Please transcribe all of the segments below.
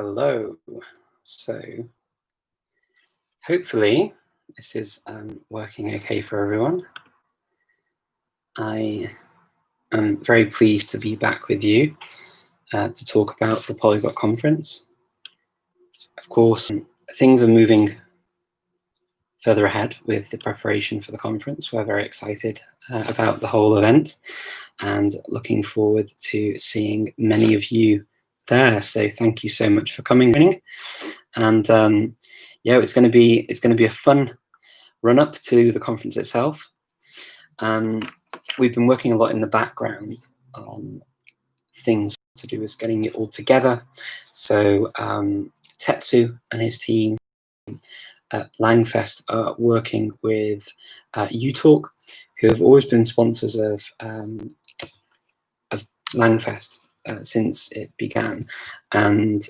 Hello. So hopefully this is working okay for everyone. I am very pleased to be back with you to talk about the Polyglot conference. Of course, things are moving further ahead with the preparation for the conference. We're very excited about the whole event and looking forward to seeing many of you there. So thank you so much for coming. And yeah, it's going to be a fun run up to the conference itself. We've been working a lot in the background on things to do with getting it all together. So Tetsu and his team at Langfest are working with UTalk, who have always been sponsors of Langfest since it began. And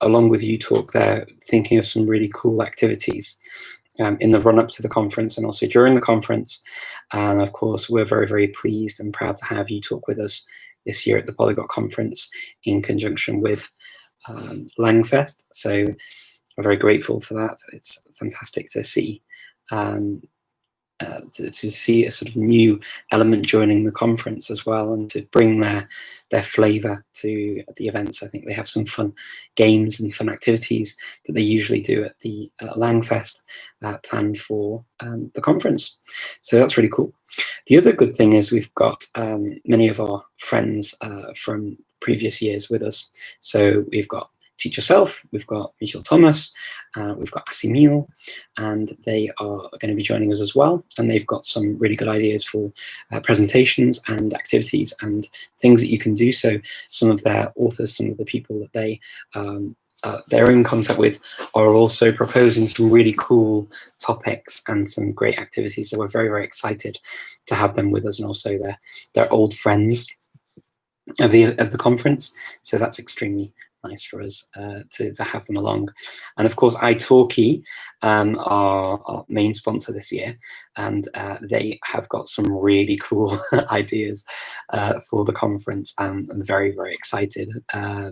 along with UTalk, they're thinking of some really cool activities in the run-up to the conference and also during the conference. And of course, we're very, very pleased and proud to have UTalk with us this year at the Polyglot conference in conjunction with Langfest. So we're very grateful for that. It's fantastic to see to see a sort of new element joining the conference as well, and to bring their flavour to the events. I think they have some fun games and fun activities that they usually do at the Langfest planned for the conference. So that's really cool. The other good thing is we've got many of our friends from previous years with us. So we've got Teach Yourself, we've got Michel Thomas, we've got Asimil, and they are going to be joining us as well. And they've got some really good ideas for presentations and activities and things that you can do. So some of their authors, some of the people that they're in contact with are also proposing some really cool topics and some great activities. So we're very, very excited to have them with us, and also they're old friends of the conference. So that's extremely nice for us to have them along. And of course, italki are our main sponsor this year, and they have got some really cool ideas for the conference. I'm very, very excited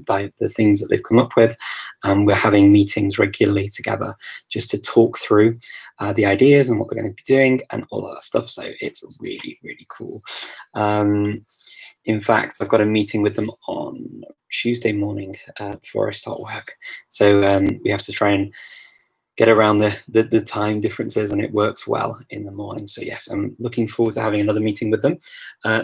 by the things that they've come up with. We're having meetings regularly together just to talk through the ideas and what we're going to be doing and all of that stuff. So it's really, really cool. In fact, I've got a meeting with them on Tuesday morning before I start work. So we have to try and get around the time differences, and it works well in the morning. So yes, I'm looking forward to having another meeting with them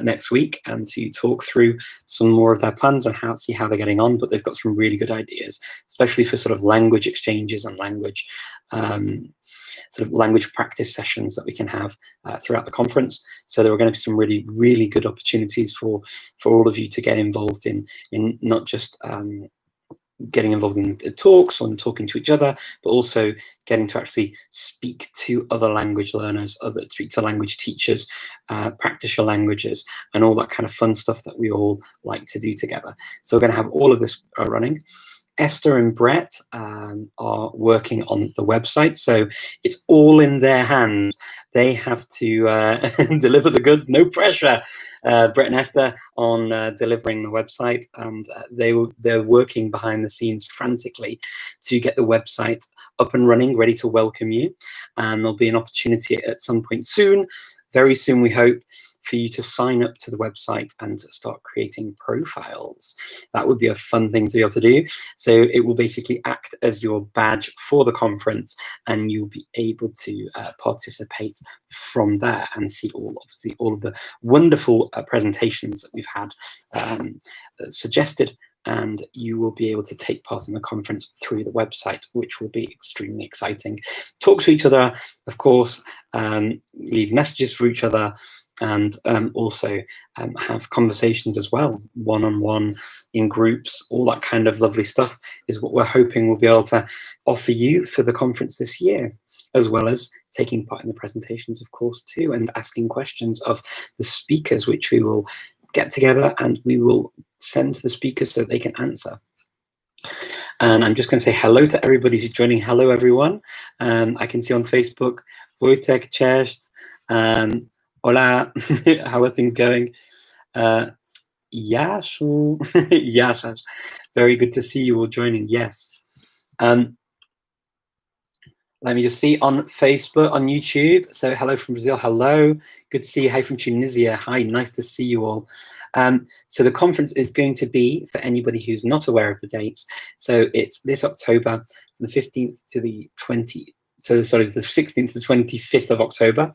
next week and to talk through some more of their plans and see how they're getting on. But they've got some really good ideas, especially for sort of language exchanges and language practice sessions that we can have throughout the conference. So there are going to be some really, really good opportunities for all of you to get involved in not just getting involved in the talks and talking to each other, but also getting to actually speak to other language learners, speak to language teachers, practice your languages, and all that kind of fun stuff that we all like to do together. So we're going to have all of this running. Esther and Brett are working on the website, so it's all in their hands. They have to deliver the goods, no pressure. Brett and Esther on delivering the website, and they're working behind the scenes frantically to get the website up and running, ready to welcome you. And there'll be an opportunity at some point soon, very soon we hope, for you to sign up to the website and start creating profiles. That would be a fun thing to be able to do. So it will basically act as your badge for the conference, and you'll be able to participate from there and see all of the wonderful presentations that we've had suggested, and you will be able to take part in the conference through the website, which will be extremely exciting. Talk to each other, of course, leave messages for each other, and also have conversations as well, one-on-one, in groups. All that kind of lovely stuff is what we're hoping we'll be able to offer you for the conference this year, as well as taking part in the presentations, of course, too, and asking questions of the speakers, which we will get together and we will send to the speakers so they can answer. And I'm just going to say hello to everybody who's joining. Hello, everyone. I can see on Facebook, Wojtek, Cześć, hola, how are things going? Yasu. Yes, very good to see you all joining. Yes. Let me just see on Facebook, on YouTube. So hello from Brazil. Hello. Good to see you. Hi from Tunisia. Hi. Nice to see you all. So the conference is going to be, for anybody who's not aware of the dates, so it's this October, from the 15th to the 20th. So sorry, the 16th to the 25th of October.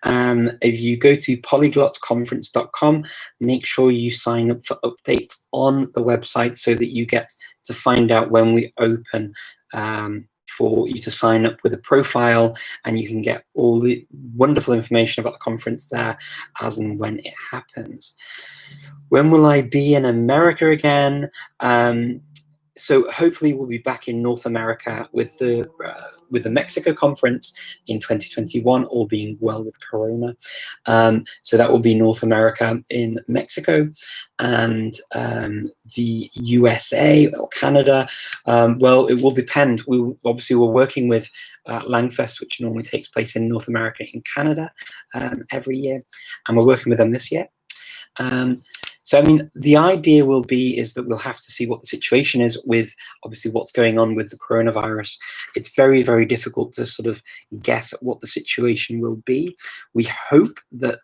If you go to polyglotconference.com, make sure you sign up for updates on the website so that you get to find out when we open for you to sign up with a profile, and you can get all the wonderful information about the conference there as and when it happens. When will I be in America again? So hopefully we'll be back in North America with the Mexico conference in 2021, all being well with Corona. So that will be North America in Mexico, and the USA or Canada. Well, it will depend. Obviously we're working with Langfest, which normally takes place in North America in Canada every year, and we're working with them this year. So, I mean, the idea will be is that we'll have to see what the situation is with, obviously, what's going on with the coronavirus. It's very, very difficult to sort of guess at what the situation will be. We hope that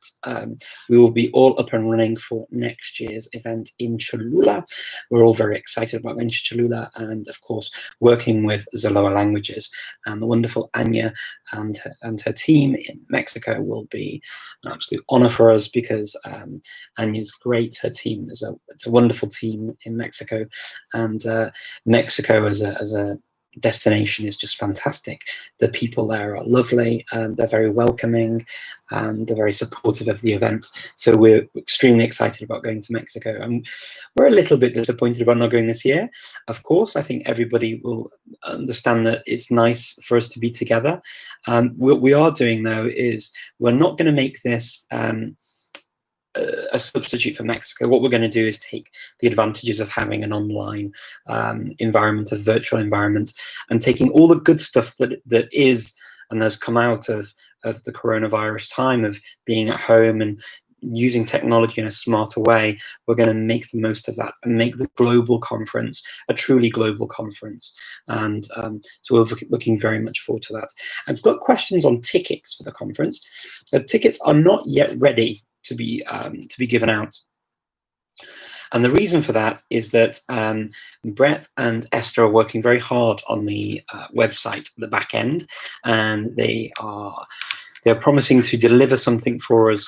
we will be all up and running for next year's event in Cholula. We're all very excited about going to Cholula, and, of course, working with Zaloa Languages. And the wonderful Anya and her team in Mexico will be an absolute honor for us, because Anya's great. Her team it's a wonderful team in Mexico, and Mexico as a destination is just fantastic. The people there are lovely, and they're very welcoming, and they're very supportive of the event. So we're extremely excited about going to Mexico, and we're a little bit disappointed about not going this year. Of course, I think everybody will understand that it's nice for us to be together. What we are doing, though, is we're not going to make this a substitute for Mexico. What we're going to do is take the advantages of having an online environment, a virtual environment, and taking all the good stuff that is and has come out of the coronavirus time, of being at home and using technology in a smarter way. We're going to make the most of that and make the global conference a truly global conference. And so we're looking very much forward to that. I've got questions on tickets for the conference. The tickets are not yet ready to be given out. And the reason for that is that Brett and Esther are working very hard on the website, the back end, and they're promising to deliver something for us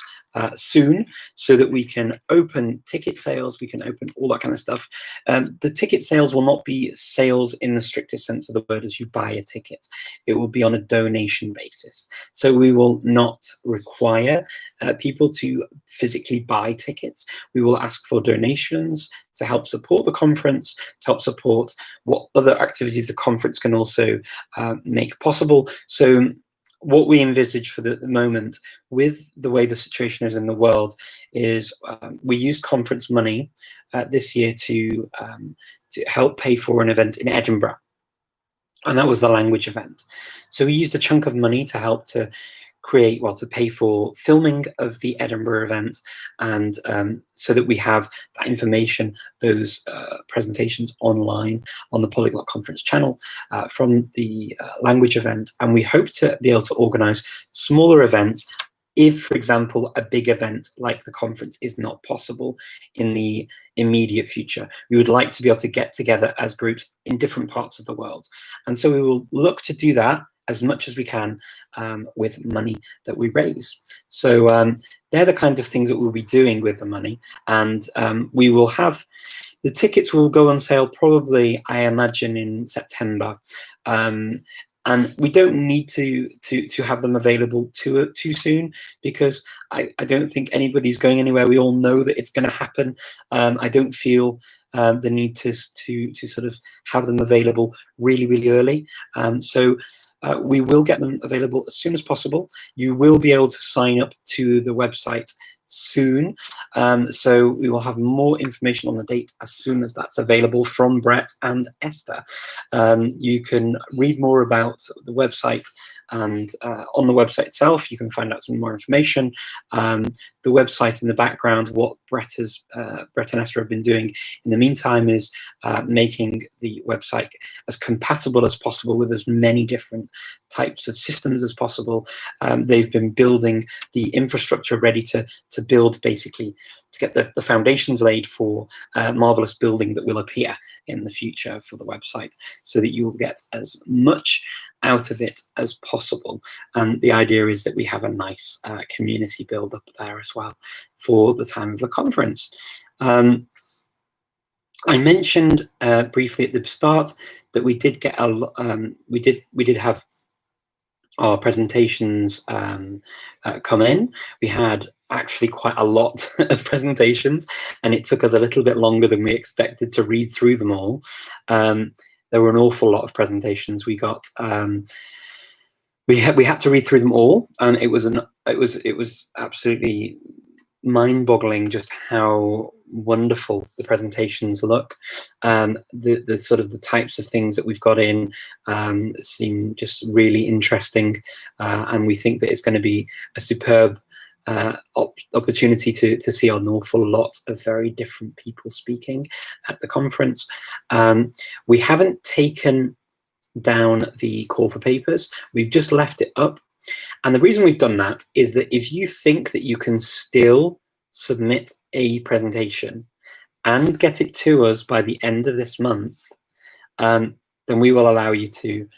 soon, so that we can open ticket sales, we can open all that kind of stuff. The ticket sales will not be sales in the strictest sense of the word, as you buy a ticket. It will be on a donation basis. So we will not require people to physically buy tickets. We will ask for donations to help support the conference, to help support what other activities the conference can also make possible. So what we envisage for the moment, with the way the situation is in the world, is we used conference money this year to help pay for an event in Edinburgh, and that was the language event. So we used a chunk of money to help to pay for filming of the Edinburgh event, and so that we have that information, those presentations online on the Polyglot Conference channel from the language event. And we hope to be able to organize smaller events if, for example, a big event like the conference is not possible in the immediate future. We would like to be able to get together as groups in different parts of the world. And so we will look to do that as much as we can with money that we raise. So they're the kinds of things that we'll be doing with the money. And we will have, the tickets will go on sale probably, I imagine, in September. And we don't need to have them available too soon, because I don't think anybody's going anywhere. We all know that it's going to happen. I don't feel the need to sort of have them available really, really early. So we will get them available as soon as possible. You will be able to sign up to the website soon. So we will have more information on the date as soon as that's available from Brett and Esther. You can read more about the website And on the website itself, you can find out some more information. The website in the background, what Brett and Esther have been doing in the meantime is making the website as compatible as possible with as many different types of systems as possible. They've been building the infrastructure ready to build, basically, to get the foundations laid for a marvelous building that will appear in the future for the website, so that you will get as much out of it as possible. And the idea is that we have a nice community build up there as well for the time of the conference. I mentioned briefly at the start that we did get we did have our presentations come in. We had actually quite a lot of presentations, and it took us a little bit longer than we expected to read through them all. There were an awful lot of presentations. We got we had to read through them all, and it was absolutely mind-boggling just how wonderful the presentations look. The sort of the types of things that we've got in seem just really interesting, and we think that it's going to be a superb opportunity to see an awful lot of very different people speaking at the conference. We haven't taken down the call for papers. We've just left it up. And the reason we've done that is that if you think that you can still submit a presentation and get it to us by the end of this month, then we will allow you to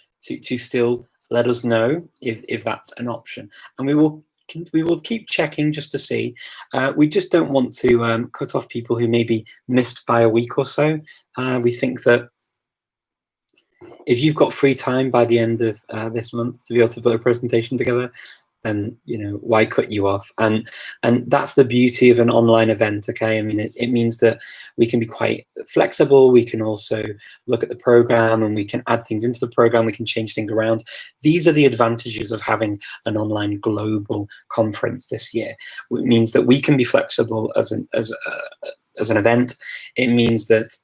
still let us know if that's an option. And we will keep checking just to see. We just don't want to cut off people who maybe missed by a week or so. We think that if you've got free time by the end of this month to be able to put a presentation together, then why cut you off? And that's the beauty of an online event. Okay, I mean it means that we can be quite flexible. We can also look at the program and we can add things into the program. We can change things around. These are the advantages of having an online global conference this year. It means that we can be flexible as an event. It means that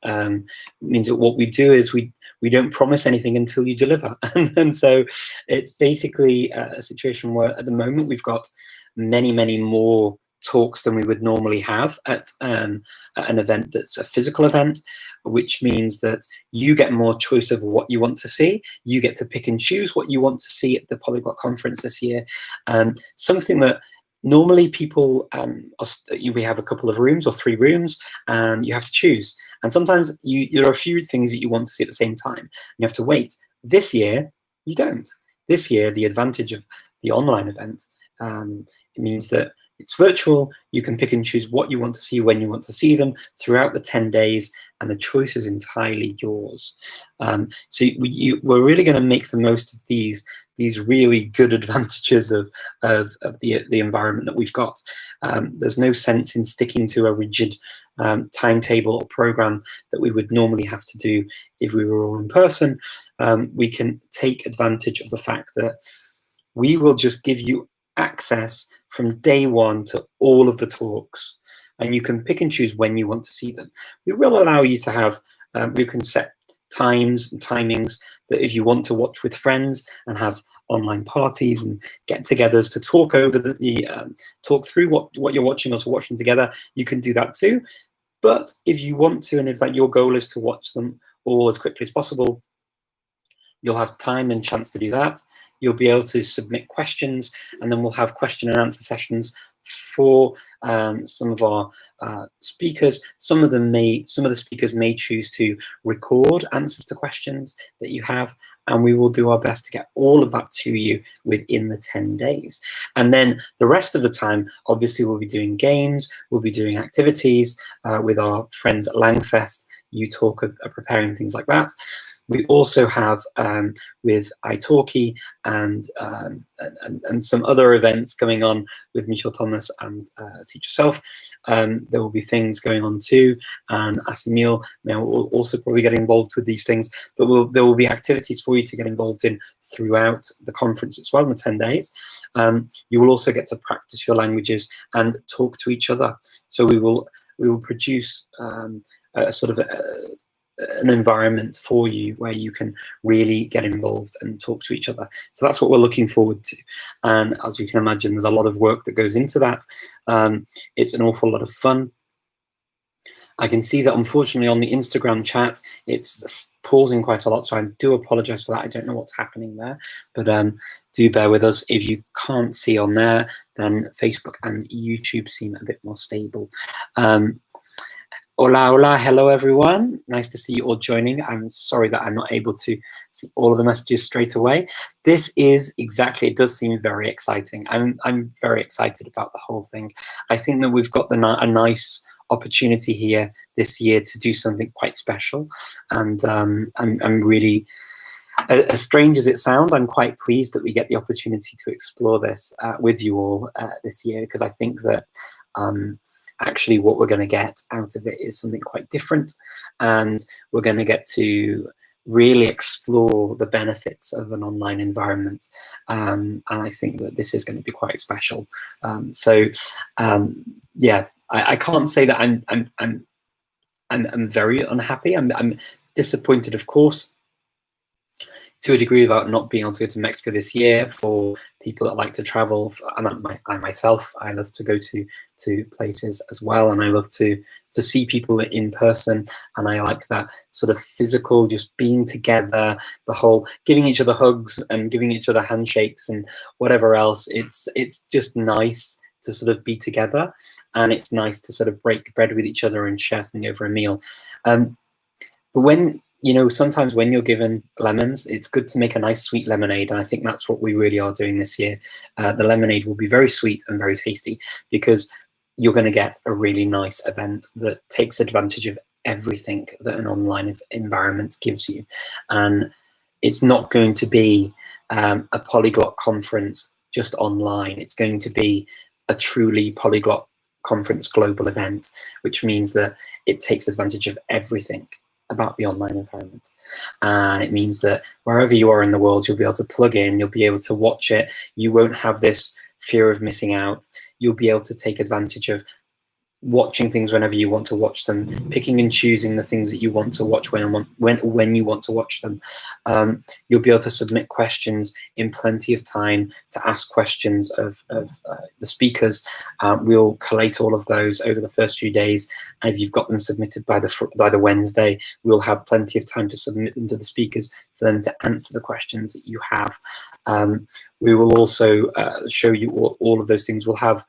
what we do is we don't promise anything until you deliver. And so it's basically a situation where at the moment we've got many more talks than we would normally have at an event that's a physical event, which means that you get more choice of what you want to see. You get to pick and choose what you want to see at the Polyglot conference this year. Something that normally people, we have a couple of rooms or 3 rooms, and you have to choose. And sometimes there are a few things that you want to see at the same time. You have to wait. This year, you don't. This year, the advantage of the online event, it means that it's virtual. You can pick and choose what you want to see, when you want to see them throughout the 10 days, and the choice is entirely yours. So we're really going to make the most of these really good advantages of the environment that we've got. There's no sense in sticking to a rigid timetable or program that we would normally have to do if we were all in person. We can take advantage of the fact that we will just give you access from day one to all of the talks, and you can pick and choose when you want to see them. We will allow you to have, we can set times and timings that if you want to watch with friends and have online parties and get-togethers to talk over talk through what you're watching, or to watch them together, you can do that too. But if you want to, and if that your goal is to watch them all as quickly as possible, you'll have time and chance to do that. You'll be able to submit questions, and then we'll have question and answer sessions for some of our speakers. Some of the speakers may choose to record answers to questions that you have, and we will do our best to get all of that to you within the 10 days. And then the rest of the time, obviously, we'll be doing games, we'll be doing activities with our friends at Langfest. You Talk are preparing things like that. We also have with italki and some other events going on with Michel Thomas and Teach Yourself. There will be things going on too, and Asimil now will also probably get involved with these things. But there will be activities for you to get involved in throughout the conference as well in the 10 days. You will also get to practice your languages and talk to each other. So we will produce a sort of an environment for you where you can really get involved and talk to each other. So that's what we're looking forward to. And as you can imagine, there's a lot of work that goes into that. It's an awful lot of fun. I can see that unfortunately on the Instagram chat, it's pausing quite a lot. So I do apologize for that. I don't know what's happening there, but do bear with us. If you can't see on there, then Facebook and YouTube seem a bit more stable. Hola, hola, hello everyone. Nice to see you all joining. I'm sorry that I'm not able to see all of the messages straight away. This is exactly, it does seem very exciting. I'm very excited about the whole thing. I think that we've got a nice opportunity here this year to do something quite special. And I'm really, as strange as it sounds, I'm quite pleased that we get the opportunity to explore this with you all this year, because I think that actually what we're going to get out of it is something quite different, and we're going to get to really explore the benefits of an online environment, and I think that this is going to be quite special. Yeah, I can't say that I'm very unhappy. I'm disappointed, of course, to a degree, about not being able to go to Mexico this year. For people that like to travel, I myself, I love to go to places as well, and I love to see people in person, and I like that sort of physical, just being together, the whole giving each other hugs and giving each other handshakes and whatever else. It's just nice to sort of be together, and it's nice to sort of break bread with each other and share something over a meal. But when sometimes when you're given lemons, it's good to make a nice sweet lemonade, and I think that's what we really are doing this year. The lemonade will be very sweet and very tasty, because you're going to get a really nice event that takes advantage of everything that an online environment gives you. And it's not going to be a polyglot conference just online. It's going to be a truly polyglot conference global event, which means that it takes advantage of everything about the online environment. And it means that wherever you are in the world, you'll be able to plug in, you'll be able to watch it. You won't have this fear of missing out. You'll be able to take advantage of watching things whenever you want to watch them, picking and choosing the things that you want to watch when you want to watch them. You'll be able to submit questions in plenty of time to ask questions of the speakers. We'll collate all of those over the first few days, and if you've got them submitted by the Wednesday, we'll have plenty of time to submit them to the speakers for them to answer the questions that you have. We will also show you all of those things. We'll have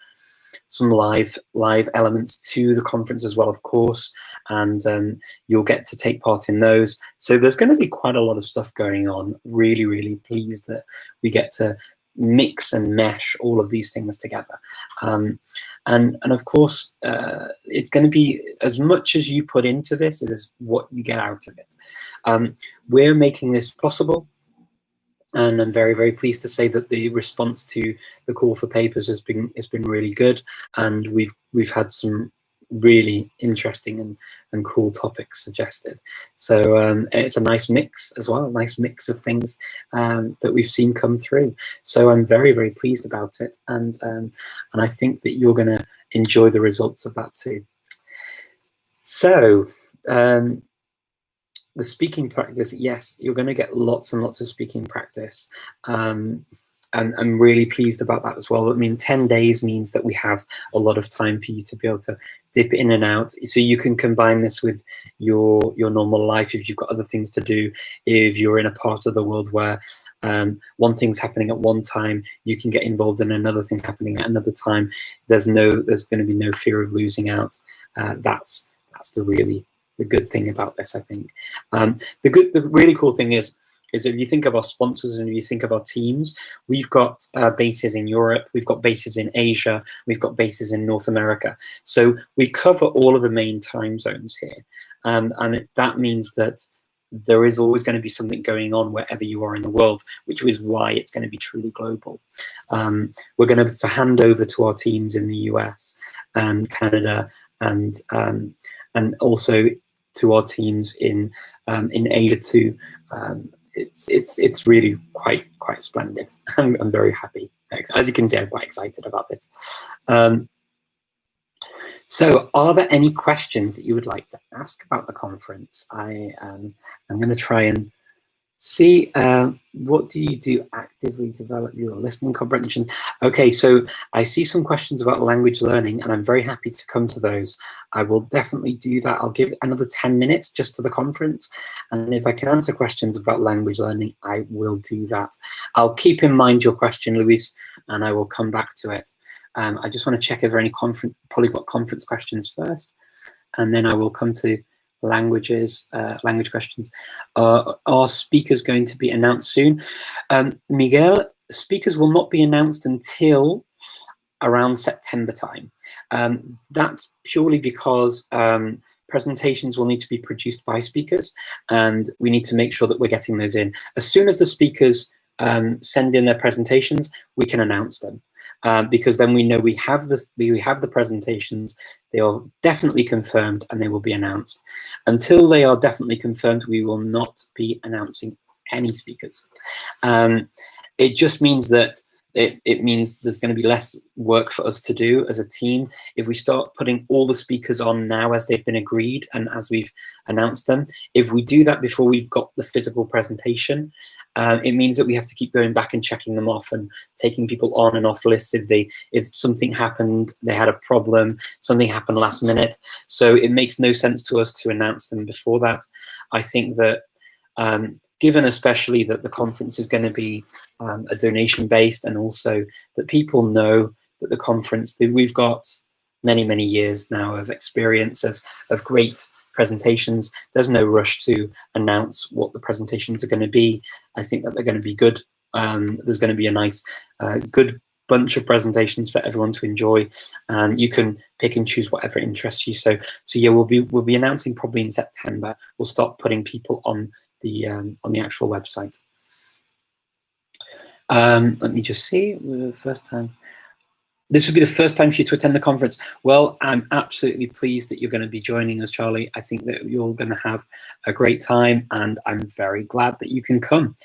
some live elements to the conference as well, of course, and you'll get to take part in those. So there's going to be quite a lot of stuff going on. Really, really pleased that we get to mix and mesh all of these things together. And of course, it's going to be as much as you put into this is what you get out of it. We're making this possible. And I'm very, very pleased to say that the response to the call for papers has been really good, and we've had some really interesting and cool topics suggested. So it's a nice mix as well, a nice mix of things that we've seen come through. So I'm very, very pleased about it, and I think that you're going to enjoy the results of that too. So. The speaking practice, yes, you're going to get lots and lots of speaking practice. And I'm really pleased about that as well. I mean, 10 days means that we have a lot of time for you to be able to dip in and out. So you can combine this with your normal life if you've got other things to do. If you're in a part of the world where one thing's happening at one time, you can get involved in another thing happening at another time. There's going to be no fear of losing out. That's the good thing about this, I think. The really cool thing is if you think of our sponsors and if you think of our teams, we've got bases in Europe, we've got bases in Asia, we've got bases in North America. So we cover all of the main time zones here. And that means that there is always going to be something going on wherever you are in the world, which is why it's going to be truly global. We're going to hand over to our teams in the US and Canada and also to our teams in Asia too. It's really quite splendid. I'm very happy. As you can see, I'm quite excited about this. So are there any questions that you would like to ask about the conference? I'm going to try and see, what do you do actively to develop your listening comprehension? Okay, so I see some questions about language learning, and I'm very happy to come to those. I will definitely do that. I'll give another 10 minutes just to the conference, and if I can answer questions about language learning, I will do that. I'll keep in mind your question, Luis, and I will come back to it. I just want to check if there are any Polyglot conference questions first, and then I will come to language questions. Are speakers going to be announced soon? Miguel, speakers will not be announced until around September time. That's purely because presentations will need to be produced by speakers, and we need to make sure that we're getting those in. As soon as the speakers send in their presentations, we can announce them. Because then we know we have the presentations, they are definitely confirmed, and they will be announced. Until they are definitely confirmed, we will not be announcing any speakers. It just means that it means there's going to be less work for us to do as a team. If we start putting all the speakers on now as they've been agreed and as we've announced them, if we do that before we've got the physical presentation, it means that we have to keep going back and checking them off and taking people on and off lists if something happened, they had a problem, something happened last minute. So it makes no sense to us to announce them before that. I think that given especially that the conference is going to be a donation-based, and also that people know that the conference, that we've got many years now of experience of great presentations. There's no rush to announce what the presentations are going to be. I think that they're going to be good. There's going to be a nice, good bunch of presentations for everyone to enjoy, and you can pick and choose whatever interests you. So yeah, we'll be announcing probably in September. We'll start putting people on the actual website. Let me just see. The first time. This would be the first time for you to attend the conference. Well, I'm absolutely pleased that you're going to be joining us, Charlie. I think that you're going to have a great time, and I'm very glad that you can come.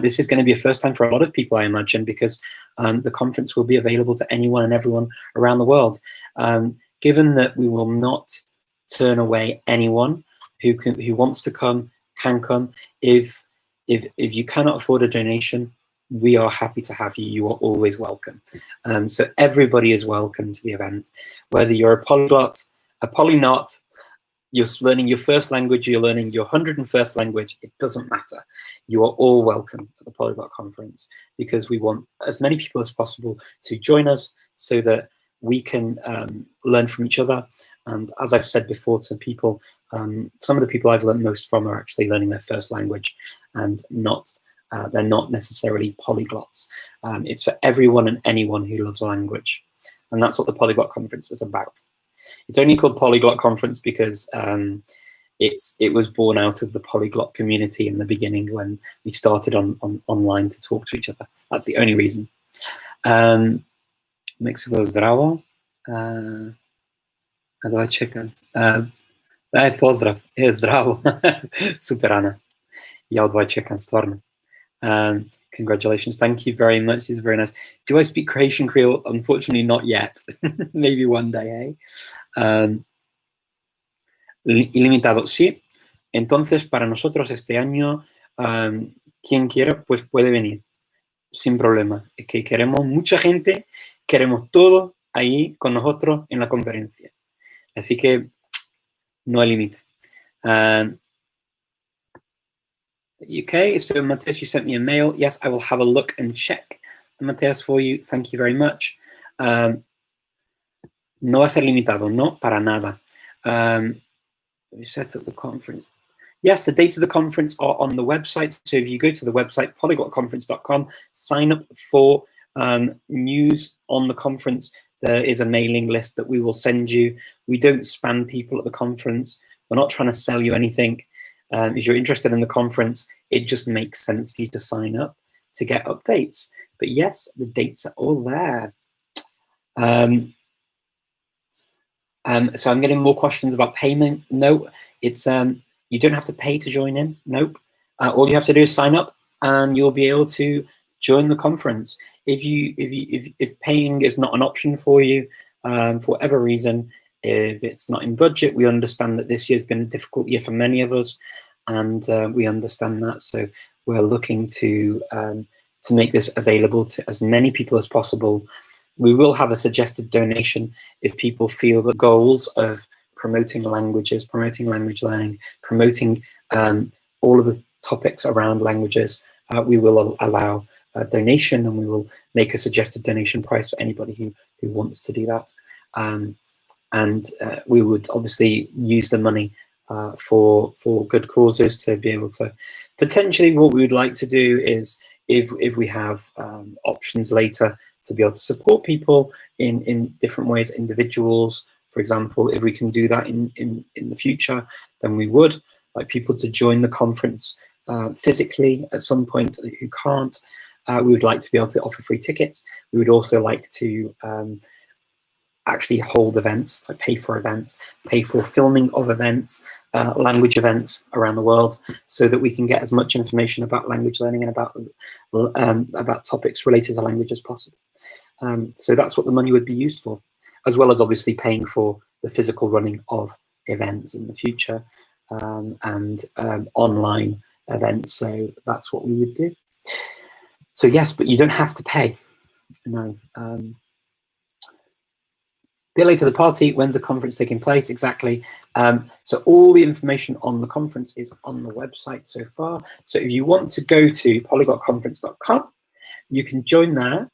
This is going to be a first time for a lot of people, I imagine, because the conference will be available to anyone and everyone around the world. Given that we will not turn away anyone who wants to come, can come. If you cannot afford a donation, we are happy to have you. You are always welcome. So everybody is welcome to the event. Whether you're a polyglot, a polynot, you're learning your first language, you're learning your 101st language, it doesn't matter. You are all welcome at the Polyglot Conference, because we want as many people as possible to join us so that we can learn from each other. And as I've said before to people, some of the people I've learned most from are actually learning their first language, and they're not necessarily polyglots. It's for everyone and anyone who loves language. And that's what the Polyglot Conference is about. It's only called Polyglot Conference because it was born out of the polyglot community in the beginning when we started online to talk to each other. That's the only reason. Mexico zdravo. How do I check in? Pozdrav. Zdravo. Super, Anna. Ja odvaj čekam, stvarno. Congratulations. Thank you very much. It's very nice. Do I speak Croatian Creole? Unfortunately, not yet. Maybe one day, eh? Ilimitado, sí. Entonces, para nosotros este año, quien quiera, pues puede venir. Sin problema. Es que queremos mucha gente, queremos todo ahí con nosotros en la conferencia. Así que no hay límite. Okay, so Mateus, you sent me a mail. Yes, I will have a look and check, Mateus, for you. Thank you very much. No va a ser limitado, no, para nada. We set up the conference. Yes, the dates of the conference are on the website. So if you go to the website, polyglotconference.com, sign up for news on the conference. There is a mailing list that we will send you. We don't spam people at the conference. We're not trying to sell you anything. If you're interested in the conference, it just makes sense for you to sign up to get updates. But yes, the dates are all there. So I'm getting more questions about payment. No, it's you don't have to pay to join in. Nope. All you have to do is sign up, and you'll be able to join the conference. If paying is not an option for you, for whatever reason, If it's not in budget, we understand that this year's been a difficult year for many of us, and we understand that. So we're looking to make this available to as many people as possible. We will have a suggested donation if people feel the goals of promoting languages, promoting language learning, promoting all of the topics around languages. We will allow a donation, and we will make a suggested donation price for anybody who wants to do that. And we would obviously use the money for good causes to be able to potentially. What we would like to do is, if we have options later to be able to support people in different ways, individuals, for example, if we can do that in the future, then we would like people to join the conference physically at some point who can't. We would like to be able to offer free tickets. We would also like to actually hold events, like pay for events, pay for filming of events, language events around the world, so that we can get as much information about language learning and about topics related to language as possible. So that's what the money would be used for, as well as obviously paying for the physical running of events in the future, and online events. So that's what we would do. So yes, but you don't have to pay. No. Bit later, the party. When's the conference taking place? Exactly. So all the information on the conference is on the website so far. So if you want to go to polyglotconference.com, you can join there,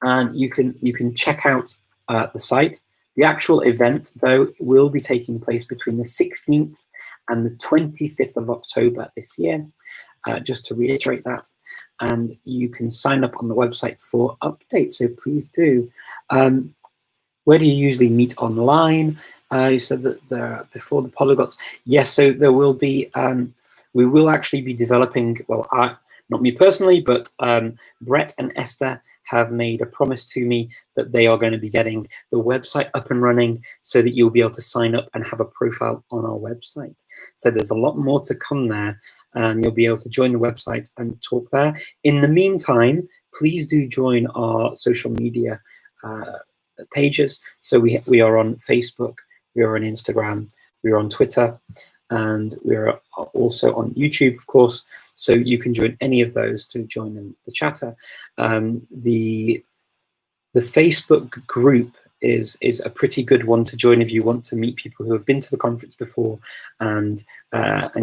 and you can check out the site. The actual event, though, will be taking place between the 16th and the 25th of October this year, just to reiterate that. And you can sign up on the website for updates, so please do. Where do you usually meet online? You said that before the polyglots. Yes, so there will be, we will actually be developing, well, not me personally, but Brett and Esther have made a promise to me that they are going to be getting the website up and running so that you'll be able to sign up and have a profile on our website. So there's a lot more to come there, and you'll be able to join the website and talk there. In the meantime, please do join our social media pages. So we are on Facebook, we are on Instagram, we are on Twitter, and we are also on YouTube, of course. So you can join any of those to join in the chatter. The Facebook group is a pretty good one to join if you want to meet people who have been to the conference before and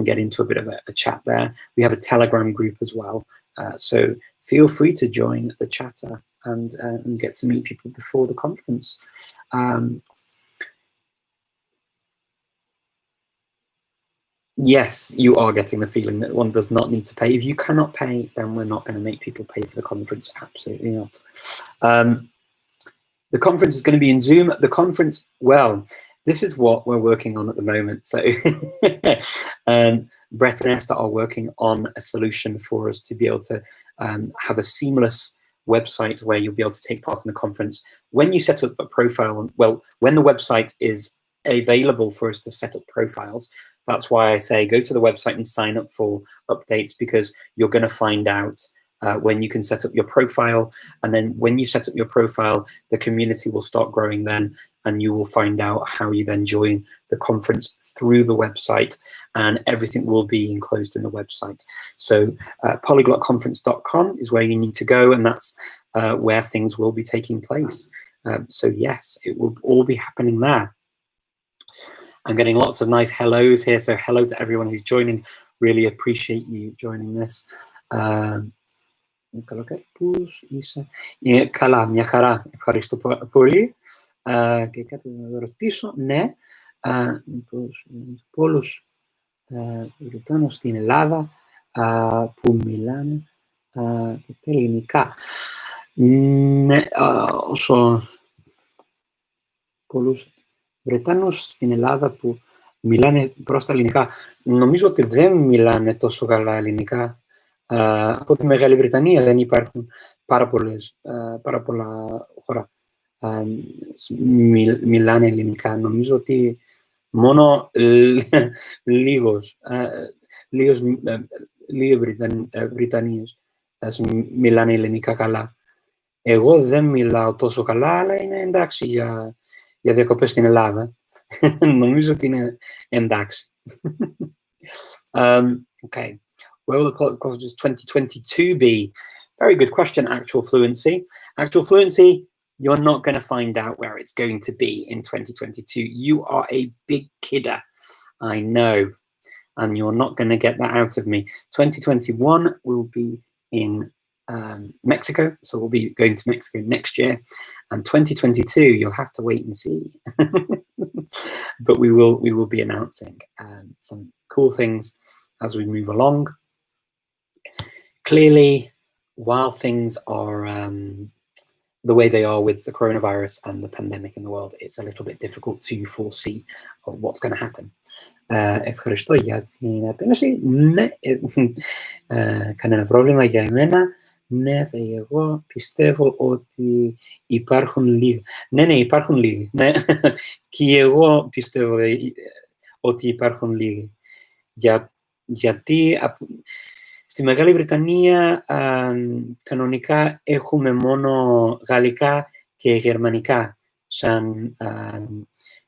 get into a bit of a chat there. We have a Telegram group as well. So feel free to join the chatter and get to meet people before the conference. Yes, you are getting the feeling that one does not need to pay. If you cannot pay, then we're not going to make people pay for the conference. Absolutely not. The conference is going to be in Zoom. The conference, well, this is what we're working on at the moment. So Brett and Esther are working on a solution for us to be able to have a seamless website where you'll be able to take part in the conference. When you set up a profile, well, when the website is available for us to set up profiles, that's why I say go to the website and sign up for updates, because you're going to find out when you can set up your profile. And then when you set up your profile, the community will start growing then, and you will find out how you then join the conference through the website, and everything will be enclosed in the website. So polyglotconference.com is where you need to go, and that's where things will be taking place. So yes, it will all be happening there. I'm getting lots of nice hellos here, so hello to everyone who's joining. Really appreciate you joining this. Καλά, μια χαρά. Ευχαριστώ πολύ. Και κάτι να ρωτήσω, ναι, πολλούς Βρετανούς στην Ελλάδα που μιλάνε και τα ελληνικά. Ναι, όσο πολλούς Βρετανούς στην Ελλάδα που μιλάνε προς τα ελληνικά. Νομίζω ότι δεν μιλάνε τόσο καλά ελληνικά. Από τη Μεγάλη Βρετανία δεν υπάρχουν πάρα πολλά χώρα μιλάνε ελληνικά. Νομίζω ότι μόνο λίγοι Βρετανίες μιλάνε ελληνικά καλά. Εγώ δεν μιλάω τόσο καλά, αλλά είναι εντάξει για διακοπές στην Ελλάδα. Νομίζω ότι είναι εντάξει. Okay. Where will the Polyglot Conference 2022 be? Very good question, Actual Fluency. Actual Fluency, you're not going to find out where it's going to be in 2022. You are a big kidder, I know, and you're not going to get that out of me. 2021 will be in Mexico, so we'll be going to Mexico next year, and 2022 you'll have to wait and see. But we will be announcing some cool things as we move along. Clearly, while things are the way they are with the coronavirus and the pandemic in the world, it's a little bit difficult to foresee what's going to happen. Ευχαριστώ για την επένδυση. Ναι, κανένα πρόβλημα για εμένα. Ναι, εγώ πιστεύω ότι υπάρχουν λίγοι. Ναι, υπάρχουν λίγοι. Ναι. Και εγώ πιστεύω ότι υπάρχουν λίγοι. Γιατί στη Μεγάλη Βρετανία κανονικά έχουμε μόνο γαλλικά και γερμανικά σαν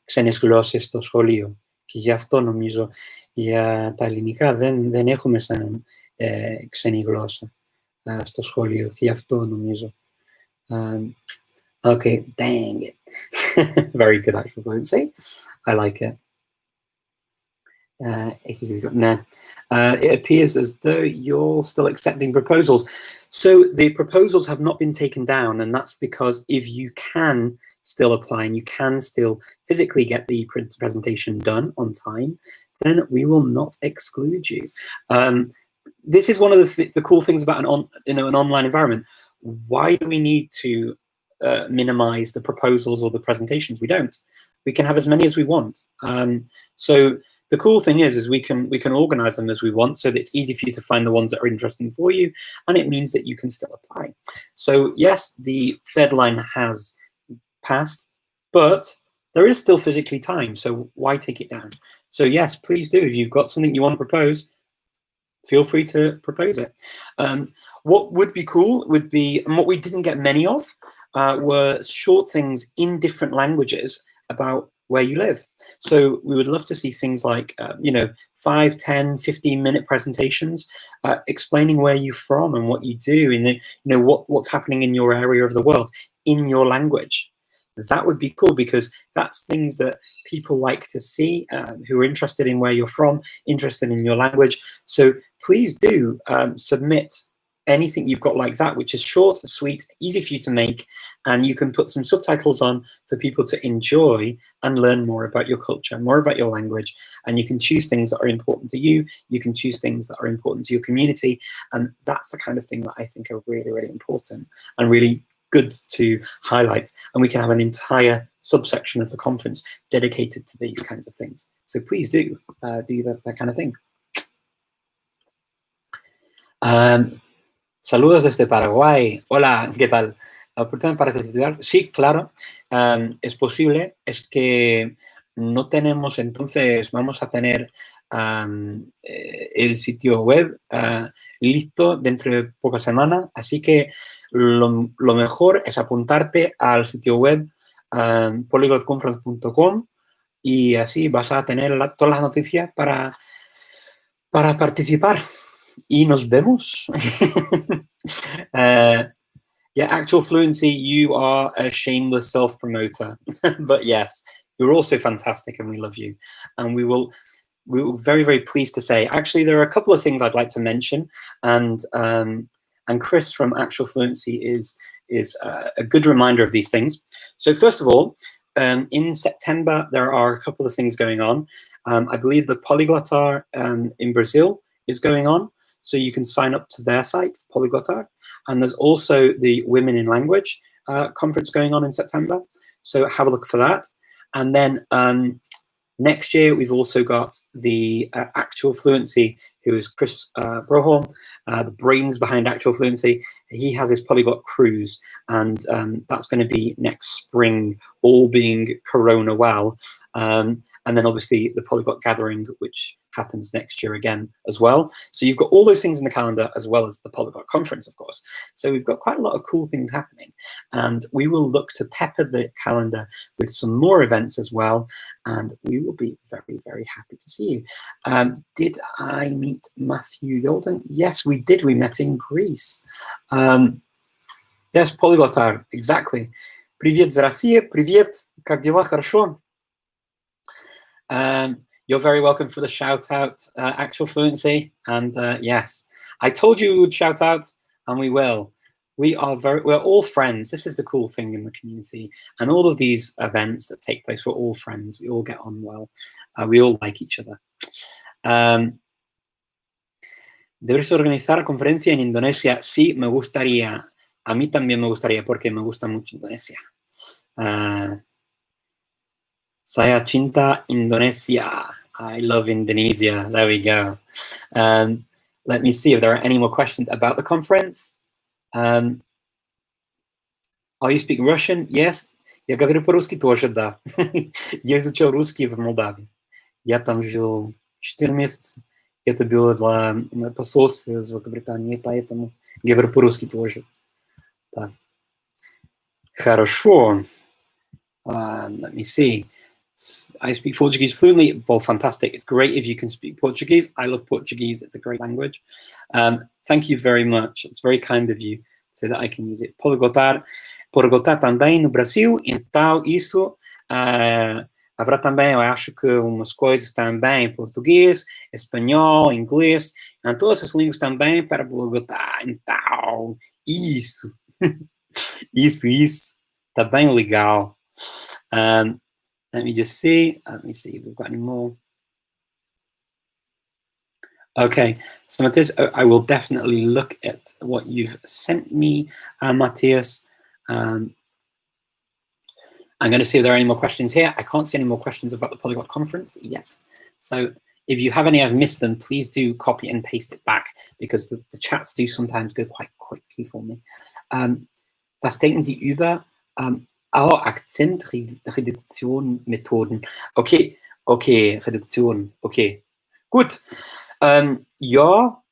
ξένες γλώσσες στο σχολείο. Και γι' αυτό νομίζω για τα ελληνικά δεν έχουμε σαν ξένη γλώσσα στο σχολείο. Και γι' αυτό νομίζω. Okay, dang it. Very good actual fluency. I like it. It appears as though you're still accepting proposals. So the proposals have not been taken down, and that's because if you can still apply and you can still physically get the presentation done on time, then we will not exclude you. This is one of the cool things about an online environment. Why do we need to minimize the proposals or the presentations? We don't. We can have as many as we want. So the cool thing is we can organize them as we want, so that it's easy for you to find the ones that are interesting for you, and it means that you can still apply. So yes, the deadline has passed, but there is still physically time, so why take it down? So yes, please do. If you've got something you want to propose, feel free to propose it. What would be cool would be, and what we didn't get many of, were short things in different languages about where you live. So we would love to see things like, 5, 10, 15-minute presentations explaining where you're from and what you do, and what's happening in your area of the world in your language. That would be cool, because that's things that people like to see, who are interested in where you're from, interested in your language. So please do submit anything you've got like that, which is short, sweet, easy for you to make, and you can put some subtitles on for people to enjoy and learn more about your culture, more about your language, and you can choose things that are important to you, you can choose things that are important to your community, and that's the kind of thing that I think are really, really important and really good to highlight, and we can have an entire subsection of the conference dedicated to these kinds of things. So please do that kind of thing. Saludos desde Paraguay. Hola, ¿qué tal? ¿Oportunidad para estudiar? Sí, claro, es posible. Es que no tenemos, entonces vamos a tener el sitio web listo dentro de pocas semanas, así que lo mejor es apuntarte al sitio web polyglotconference.com, y así vas a tener todas las noticias para participar. Y nos vemos. Yeah, Actual Fluency, you are a shameless self-promoter. But yes, you're also fantastic and we love you. And we will very, very pleased to say, actually, there are a couple of things I'd like to mention. And Chris from Actual Fluency is a good reminder of these things. So first of all, in September, there are a couple of things going on. I believe the Polyglot in Brazil is going on. So you can sign up to their site, Polyglot. And there's also the Women in Language conference going on in September. So have a look for that. And then next year, we've also got the Actual Fluency, who is Chris Broholm, the brains behind Actual Fluency. He has his Polyglot cruise, and that's going to be next spring, all being corona well. And then obviously the Polyglot gathering, which happens next year again as well. So you've got all those things in the calendar as well as the Polyglot conference, of course. So we've got quite a lot of cool things happening, and we will look to pepper the calendar with some more events as well, and we will be very, very happy to see you. Did I meet Matthew Yolden? Yes, we did. We met in Greece. Yes, Polyglotar, exactly. Привет из России, привет, как дела, хорошо? You're very welcome for the shout out, Actual Fluency, and yes, I told you we would shout out, and we will. We're all friends. This is the cool thing in the community, and all of these events that take place, we're all friends. We all get on well. We all like each other. ¿Deberes organizar conferencia en Indonesia? Sí, me gustaría. A mí también me gustaría porque me gusta mucho Indonesia. Saya cinta Indonesia. I love Indonesia. There we go. Let me see if there are any more questions about the conference. Are you speaking Russian? Yes. Я говорю по-русски тоже, да. Я изучал русский в Молдавии. Я там жил 4 месяца. Это было для посольства из Великобритании, поэтому говорю по-русски тоже. Да. Хорошо. Let me see. I speak Portuguese fluently. Well, fantastic. It's great if you can speak Portuguese. I love Portuguese. It's a great language. Thank you very much. It's very kind of you so that I can use it. Polyglot também no Brasil. Então, isso haverá também, eu acho que umas coisas também em português, espanhol, inglês, em todas as línguas também para Bogotá. Então, isso. isso. Tá bem legal. Let me just see. Let me see if we've got any more. Okay, so Matthias, I will definitely look at what you've sent me, Matthias. I'm going to see if there are any more questions here. I can't see any more questions about the Polyglot conference yet. So if you have any, I've missed them, please do copy and paste it back, because the chats do sometimes go quite quickly for me. Was denken Sie über Akzentreduktion-Methoden? Okay, Reduktion, okay. Gut. Ja,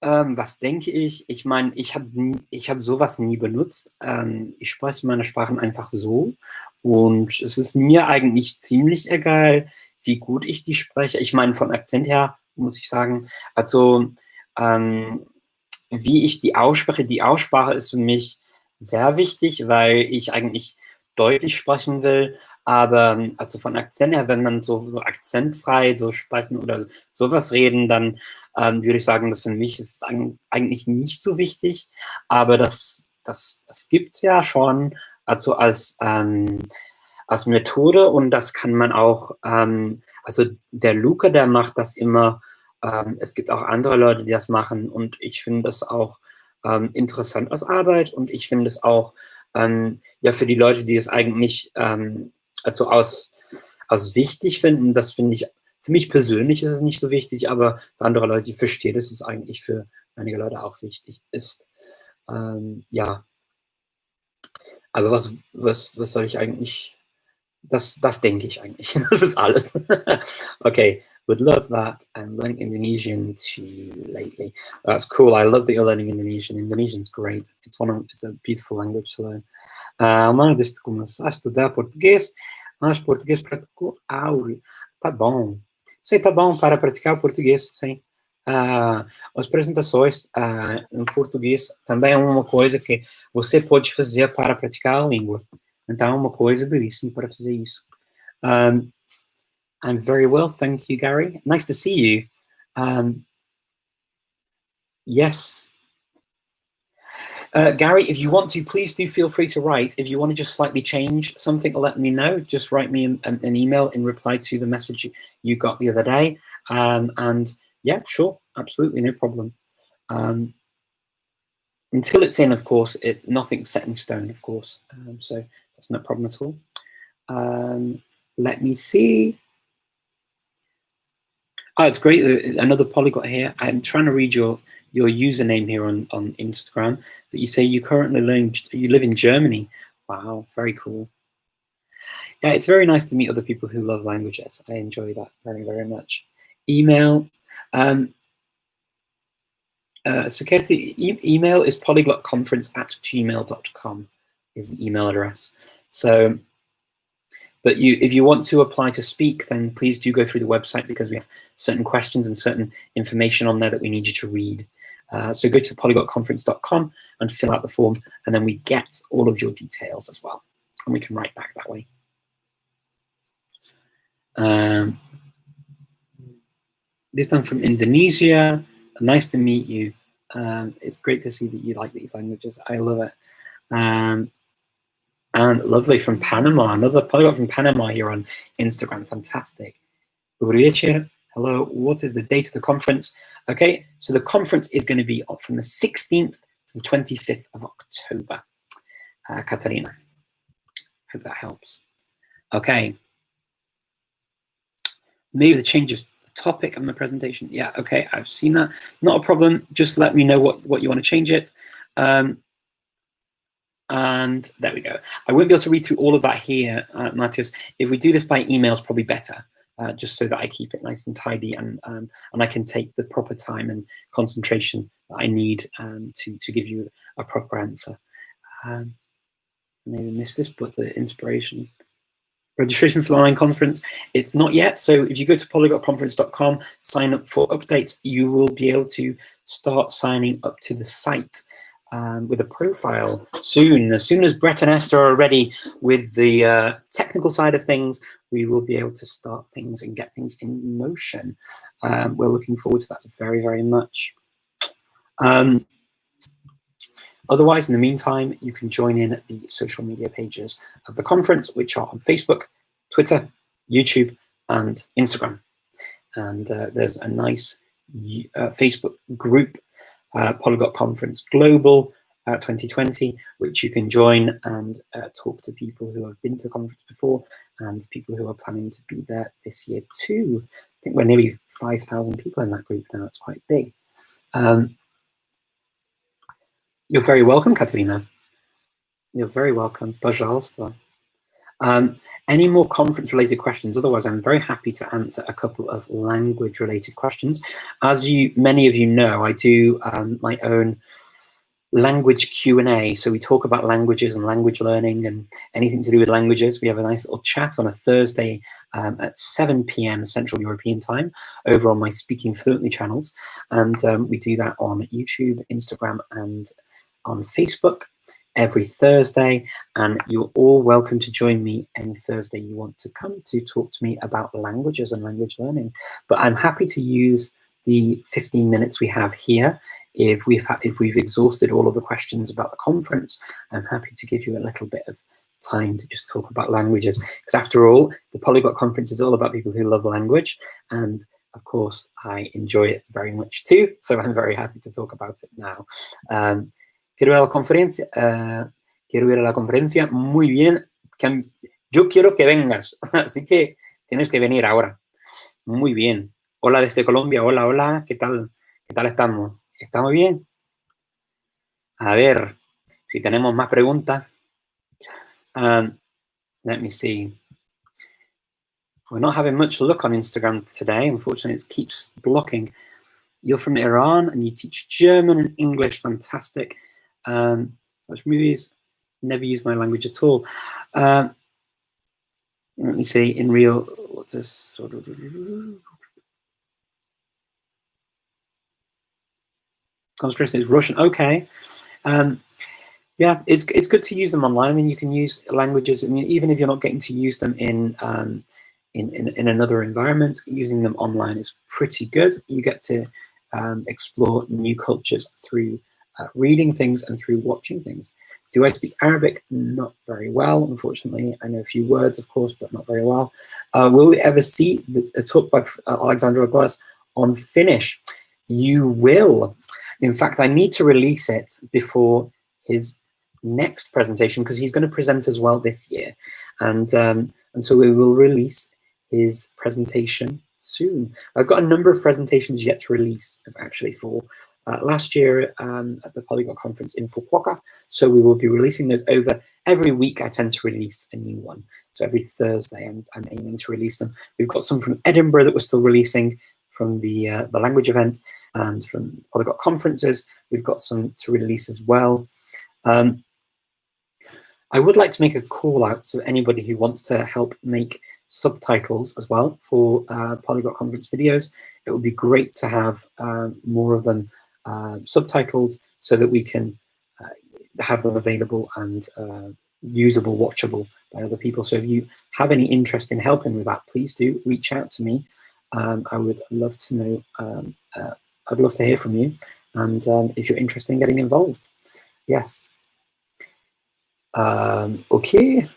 was denke ich? Ich meine, ich hab sowas nie benutzt. Ich spreche meine Sprachen einfach so, und es ist mir eigentlich ziemlich egal, wie gut ich die spreche. Ich meine, von Akzent her muss ich sagen, also wie ich die ausspreche, die Aussprache ist für mich sehr wichtig, weil ich eigentlich deutlich sprechen will, aber also von Akzent her, wenn man so akzentfrei so sprechen oder sowas reden, dann würde ich sagen, dass für mich ist es eigentlich nicht so wichtig, aber das gibt's ja schon, also als Methode, und das kann man auch, also der Luca, der macht das immer, es gibt auch andere Leute, die das machen, und ich finde das auch interessant als Arbeit, und ich finde es auch ja für die Leute, die es eigentlich also als wichtig finden, das finde ich, für mich persönlich ist es nicht so wichtig, aber für andere Leute, die verstehen, dass es eigentlich für einige Leute auch wichtig ist. Ja, aber was soll ich eigentlich, das denke ich eigentlich, das ist alles. Okay. Would love that, and learning Indonesian too lately. That's cool. I love that you're learning Indonesian. Indonesian's great. It's a beautiful language to learn. Mas desde que começar a estudar português, mas português praticou áureo. Tá bom. Sim, tá bom para praticar o português, sim. As apresentações em português também é uma coisa que você pode fazer para praticar a língua. Então é uma coisa belíssima para fazer isso. I'm very well, thank you, Gary. Nice to see you. Yes. Gary, if you want to, please do feel free to write. If you want to just slightly change something, let me know. Just write me an email in reply to the message you got the other day. And yeah, sure, absolutely, no problem. Until it's in, of course, nothing's set in stone, of course. So that's no problem at all. Let me see. Oh, it's great. Another polyglot here. I'm trying to read your username here on Instagram. That you say you live in Germany. Wow, very cool. Yeah, it's very nice to meet other people who love languages. I enjoy that very, very much. Email. So Kathy, email is polyglotconference@gmail.com is the email address. So, but if you want to apply to speak, then please do go through the website, because we have certain questions and certain information on there that we need you to read. So go to polyglotconference.com and fill out the form, and then we get all of your details as well, and we can write back that way. This one from Indonesia. Nice to meet you. It's great to see that you like these languages. I love it. And lovely from Panama. Another polyglot from Panama here on Instagram. Fantastic. Hello. What is the date of the conference? Okay, so the conference is going to be up from the 16th to the 25th of October. Katarina. Hope that helps. Okay. Maybe the change of topic on the presentation. Yeah, okay, I've seen that. Not a problem. Just let me know what you want to change it. And there we go. I won't be able to read through all of that here, Matthias. If we do this by email, it's probably better, just so that I keep it nice and tidy, and I can take the proper time and concentration that I need to give you a proper answer. Maybe missed this, but the inspiration. Registration for the online conference, it's not yet. So if you go to polyglotconference.com, sign up for updates, you will be able to start signing up to the site with a profile soon. As soon as Brett and Esther are ready with the technical side of things, we will be able to start things and get things in motion. We're looking forward to that very, very much. Otherwise, in the meantime, you can join in at the social media pages of the conference, which are on Facebook, Twitter, YouTube, and Instagram. And there's a nice Facebook group, Polyglot Conference Global 2020, which you can join and talk to people who have been to the conference before and people who are planning to be there this year too. I think we're nearly 5,000 people in that group now. It's quite big. You're very welcome, Katerina. You're very welcome. Пожалуйста. Any more conference-related questions? Otherwise, I'm very happy to answer a couple of language-related questions. As many of you know, I do my own language Q&A. So we talk about languages and language learning and anything to do with languages. We have a nice little chat on a Thursday at 7 p.m. Central European Time over on my Speaking Fluently channels. And we do that on YouTube, Instagram, and on Facebook every Thursday, and you're all welcome to join me any Thursday you want to come to talk to me about languages and language learning. But I'm happy to use the 15 minutes we have here. If we've exhausted all of the questions about the conference, I'm happy to give you a little bit of time to just talk about languages, because after all, the Polyglot Conference is all about people who love language, and of course I enjoy it very much too, so I'm very happy to talk about it now. Quiero ir a la conferencia. Quiero ir a la conferencia. Muy bien. Yo quiero que vengas. Así que tienes que venir ahora. Muy bien. Hola desde Colombia. Hola, hola. ¿Qué tal? ¿Qué tal estamos? ¿Estamos bien? A ver si tenemos más preguntas. Let me see. We're not having much luck on Instagram today. Unfortunately, it keeps blocking. You're from Iran and you teach German and English. Fantastic. Watch movies, never use my language at all. Let me see, in real, what's this? Concentration is Russian, okay. Yeah, it's good to use them online. I mean, you can use languages, I mean, even if you're not getting to use them in another environment, using them online is pretty good. You get to explore new cultures through reading things and through watching things. Do I speak Arabic? Not very well, unfortunately. I know a few words, of course, but not very well. Will we ever see a talk by Alexander Oglas on Finnish? You will. In fact, I need to release it before his next presentation, because he's going to present as well this year. And so we will release his presentation soon. I've got a number of presentations yet to release, actually, for last year at the Polyglot Conference in Fukuoka. So we will be releasing those over every week. I tend to release a new one. So every Thursday I'm aiming to release them. We've got some from Edinburgh that we're still releasing from the language event and from Polyglot conferences. We've got some to release as well. I would like to make a call out to anybody who wants to help make subtitles as well for Polyglot conference videos. It would be great to have more of them subtitled so that we can have them available and usable, watchable by other people. So if you have any interest in helping with that, please do reach out to me. I would love to know, I'd love to hear from you. And if you're interested in getting involved, yes. Okay.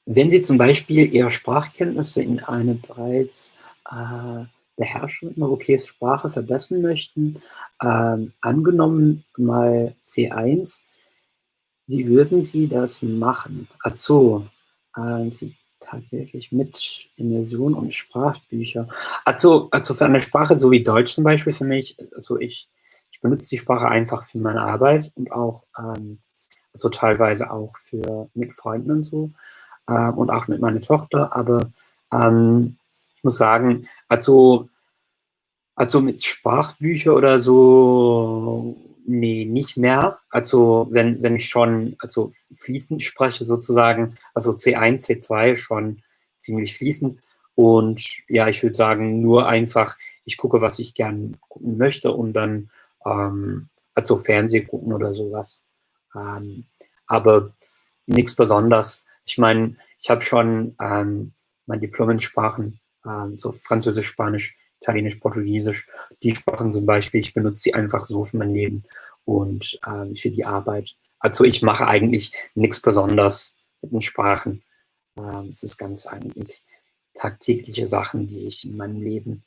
Wenn Sie zum Beispiel Ihre Sprachkenntnisse in einer bereits beherrschenden europäischen Sprache verbessern möchten, angenommen mal C1, wie würden Sie das machen? Also, Sie tagtäglich mit Immersion und Sprachbücher. Also für eine Sprache so wie Deutsch zum Beispiel für mich, also ich benutze die Sprache einfach für meine Arbeit und auch also teilweise auch mit Freunden und so und auch mit meiner Tochter. Aber ich muss sagen, also mit Sprachbücher oder so, nee, nicht mehr. Also wenn ich schon fließend spreche sozusagen, also C1, C2 schon ziemlich fließend. Und ja, ich würde sagen, nur einfach, ich gucke, was ich gern gucken möchte und dann also Fernsehen gucken oder sowas. Aber nichts Besonderes. Ich meine, ich habe schon mein Diplom in Sprachen, so Französisch, Spanisch, Italienisch, Portugiesisch. Die Sprachen zum Beispiel, ich benutze sie einfach so für mein Leben und für die Arbeit. Also ich mache eigentlich nichts Besonderes mit den Sprachen. Es ist ganz eigentlich tagtägliche Sachen, die ich in meinem Leben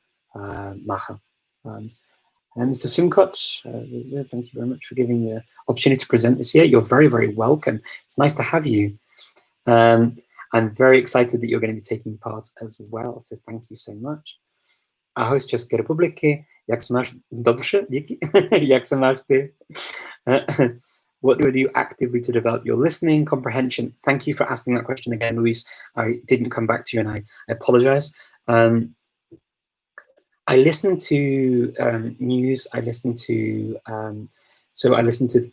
mache. Mr. Simcott, thank you very much for giving the opportunity to present this year. You're very, very welcome. It's nice to have you. I'm very excited that you're going to be taking part as well, so thank you so much. Ahoj z České republiky, jak se máš? Dobře, díky. Jak se máš ty? What do you actively to develop your listening comprehension? Thank you for asking that question again, Luis. I didn't come back to you and I apologize. I listen to news, I listen to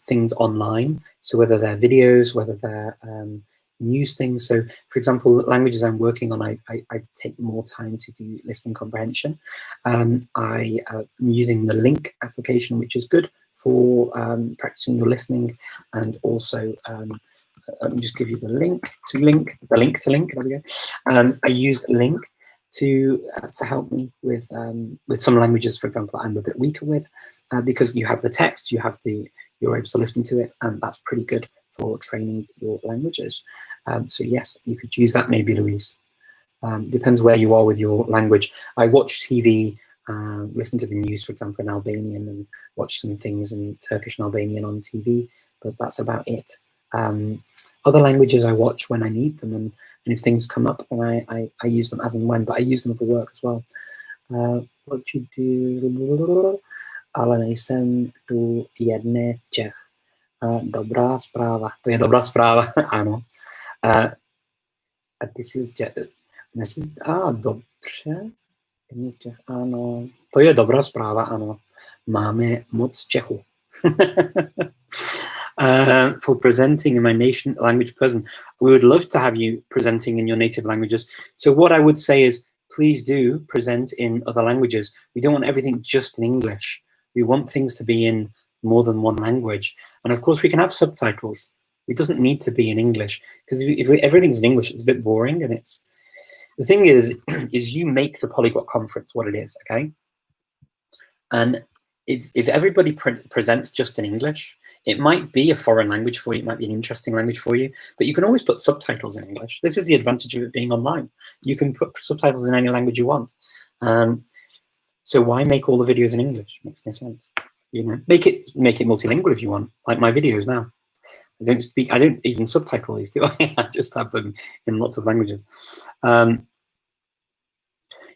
things online. So whether they're videos, whether they're news things. So for example, languages I'm working on, I take more time to do listening comprehension. I am using the Link application, which is good for practicing your listening. And also, let me just give you the link to Link, there we go. I use Link to help me with some languages, for example, I'm a bit weaker with, because you have the text, you're able to listen to it, and that's pretty good for training your languages. So yes, you could use that maybe, Louise. Depends where you are with your language. I watch TV, listen to the news, for example, in Albanian, and watch some things in Turkish and Albanian on TV, but that's about it. Other languages I watch when I need them, and if things come up, then I use them as and when, but I use them for work as well. What you do? Ale nejsem tu jedné Čech. Dobrá zpráva. To je dobrá zpráva, ano. This is dobře. Čech, ano. To je dobrá zpráva, ano. Máme moc Čechů. For presenting in my nation language person. We would love to have you presenting in your native languages. So what I would say is, please do present in other languages. We don't want everything just in English. We want things to be in more than one language. And of course we can have subtitles. It doesn't need to be in English, because if everything's in English, it's a bit boring. And the thing is you make the Polyglot conference what it is, okay? And if everybody presents just in English, it might be a foreign language for you, it might be an interesting language for you, but you can always put subtitles in English. This is the advantage of it being online. You can put subtitles in any language you want. So why make all the videos in English? Makes no sense. You know, make it multilingual if you want, like my videos now. I don't even subtitle these, do I? I just have them in lots of languages.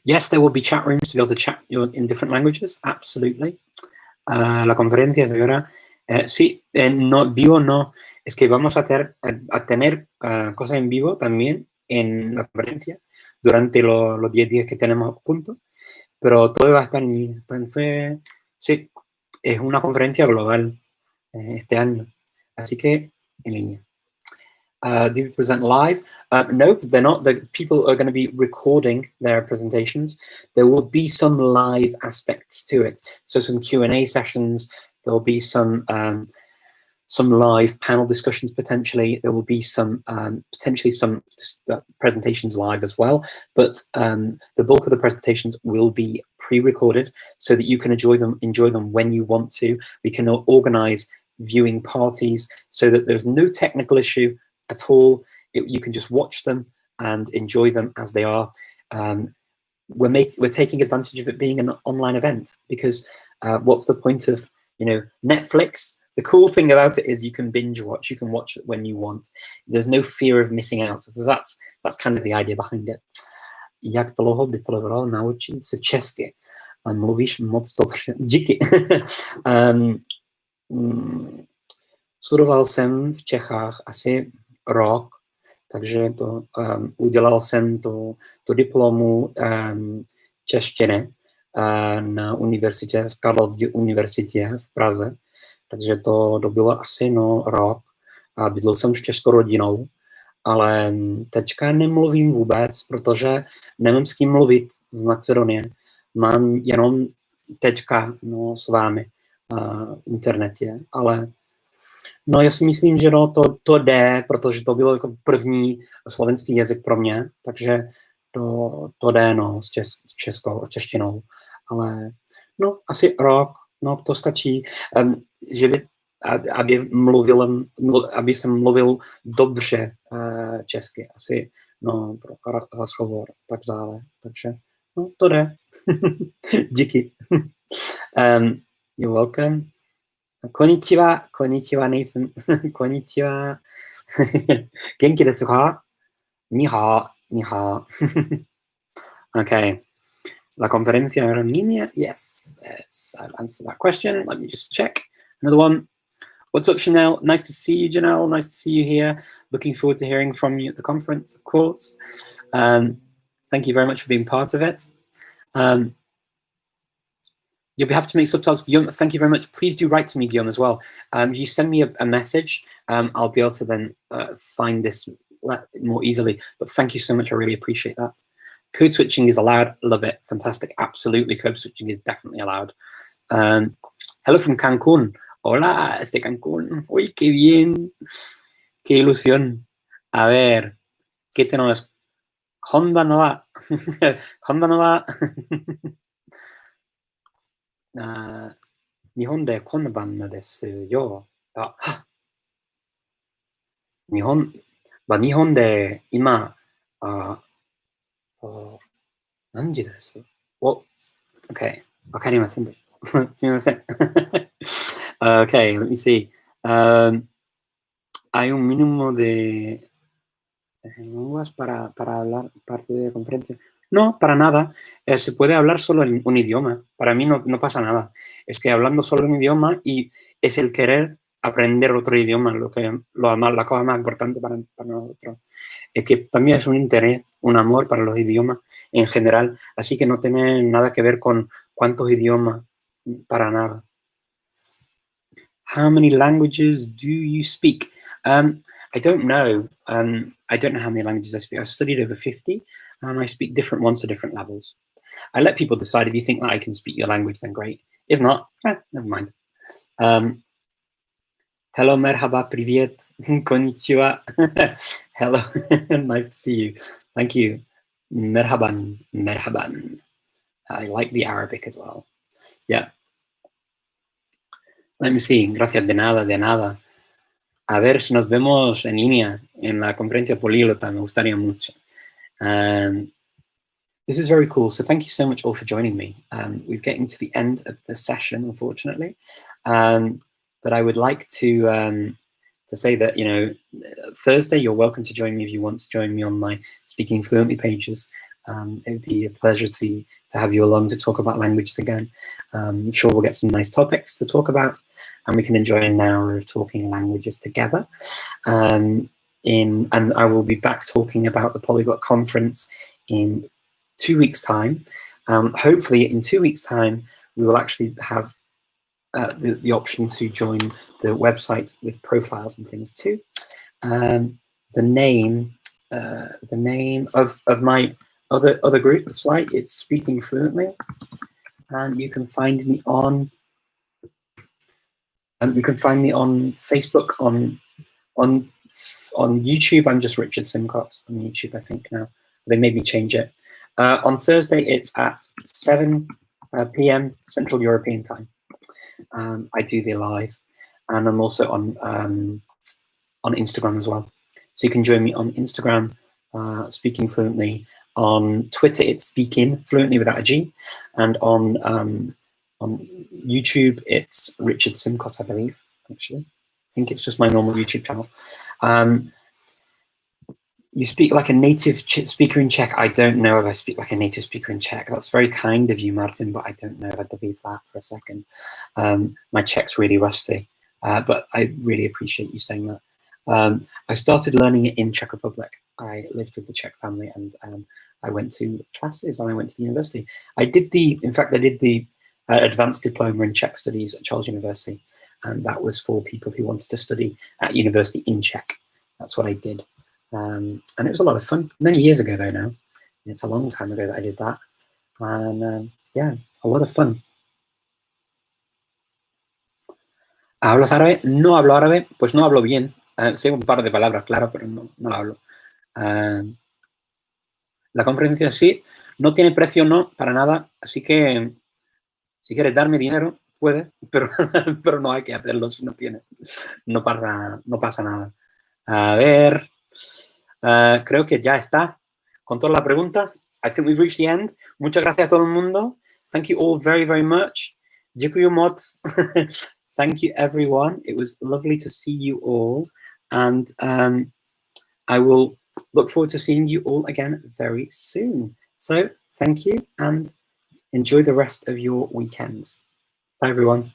Yes, there will be chat rooms to be able to chat in different languages, absolutely. La conferencia se verá. Sí, no, vivo no. Es que vamos a tener cosas en vivo también, en la conferencia durante los 10 días que tenemos juntos, pero todo va a estar en línea. Entonces, sí, es una conferencia global este año, así que en línea. Do you present live? No, they're not. The people are going to be recording their presentations. There will be some live aspects to it. So some Q&A sessions. There will be some live panel discussions potentially. There will be some potentially some presentations live as well. But the bulk of the presentations will be pre-recorded so that you can enjoy them when you want to. We can organize viewing parties so that there's no technical issue at all. You can just watch them and enjoy them as they are. We're taking advantage of it being an online event, because what's the point of Netflix? The cool thing about it is you can binge watch. You can watch it when you want. There's no fear of missing out. So that's kind of the idea behind it. Jak dlouho by trvalo naučit se česky? Mluvíš moc dobře. Díky. Studoval jsem v Čechách asi rok, takže udělal jsem to diplomu češtiny na univerzitě, v Karlově univerzitě v Praze, takže to bylo asi rok a bydlel jsem s českou rodinou, ale teďka nemluvím vůbec, protože nemám s kým mluvit v Macedonii. Mám jenom teďka s vámi internetě, ale já si myslím, že to jde, protože to bylo jako první slovenský jazyk pro mě, takže to jde s češtinou, ale asi rok, to stačí, aby jsem mluvil dobře česky, asi pro rozhovor, tak dále, takže to jde. Díky. You're welcome. Konnichiwa, Nathan. Konnichiwa. Genki desu ka? Ni hao. Okay. La conferencia en línea? Yes, I've answered that question. Let me just check. Another one. What's up, Chanel? Nice to see you, Janelle. Nice to see you here. Looking forward to hearing from you at the conference, of course. Thank you very much for being part of it. You'll be happy to make subtitles. Guillaume, thank you very much. Please do write to me, Guillaume, as well. If you send me a message, I'll be able to then find this more easily. But thank you so much. I really appreciate that. Code switching is allowed. Love it. Fantastic. Absolutely. Code switching is definitely allowed. Hello from Cancún. Hola, desde Cancún. Uy, qué bien. Qué ilusión. A ver, ¿qué tenemos? Honda no va. Honda no va. 日本でこんなバンドですよ。日本で今、何時です？OK、わかりませんでした。すみません。OK, let me see. Hay un mínimo de lenguas para hablar parte de la conferencia. No, para nada. Se puede hablar solo en un idioma. Para mí no pasa nada. Es que hablando solo un idioma y es el querer aprender otro idioma la cosa más importante para nosotros. Es que también es un interés, un amor para los idiomas en general. Así que no tiene nada que ver con cuántos idiomas, para nada. How many languages do you speak? I don't know. I don't know how many languages I speak. I've studied over 50, and I speak different ones to different levels. I let people decide. If you think that I can speak your language, then great. If not, never mind. Hello, merhaba, привет, konnichiwa. Hello, nice to see you. Thank you. Merhaban. I like the Arabic as well. Yeah. Let me see. Gracias, de nada. A ver si nos vemos en línea en la conferencia políglota. Me gustaría mucho. This is very cool. So thank you so much all for joining me. We're getting to the end of the session, unfortunately. But I would like to say that, Thursday, you're welcome to join me if you want to join me on my Speaking Fluently pages. It would be a pleasure to have you along to talk about languages again. I'm sure we'll get some nice topics to talk about, and we can enjoy an hour of talking languages together. and I will be back talking about the Polyglot conference in 2 weeks' time. Hopefully in 2 weeks' time, we will actually have the option to join the website with profiles and things too. The name of my other group, the site, it's Speaking Fluently, and you can find me on Facebook, on YouTube. I'm just Richard Simcott on YouTube, I think now. They made me change it. On Thursday, it's at 7 p.m. Central European time. I do the live, and I'm also on Instagram as well. So you can join me on Instagram, Speaking Fluently. On Twitter, it's Speaking Fluently without a G, and on YouTube, it's Richard Simcott, I believe. Actually, I think it's just my normal YouTube channel. You speak like a native speaker in Czech. I don't know if I speak like a native speaker in Czech. That's very kind of you, Martin, but I don't know if I believe that for a second. My Czech's really rusty, but I really appreciate you saying that. I started learning it in Czech Republic. I lived with the Czech family, and I went to classes and I went to the university. In fact, I did the advanced diploma in Czech studies at Charles University, and that was for people who wanted to study at university in Czech. That's what I did. And it was a lot of fun. Many years ago, though, now. It's a long time ago that I did that. And yeah, a lot of fun. ¿Hablas árabe? No hablo árabe, pues no hablo bien. Sé un par de palabras, claro, pero no lo hablo. La conferencia sí, no tiene precio, no, para nada. Así que si quieres darme dinero, puedes, pero, pero no hay que hacerlo si no tiene. No pasa nada. A ver, creo que ya está con toda la pregunta. I think we've reached the end. Muchas gracias a todo el mundo. Thank you all very, very much. Dziękuję moc. Thank you, everyone. It was lovely to see you all. And I will look forward to seeing you all again very soon. So thank you and enjoy the rest of your weekend. Bye, everyone.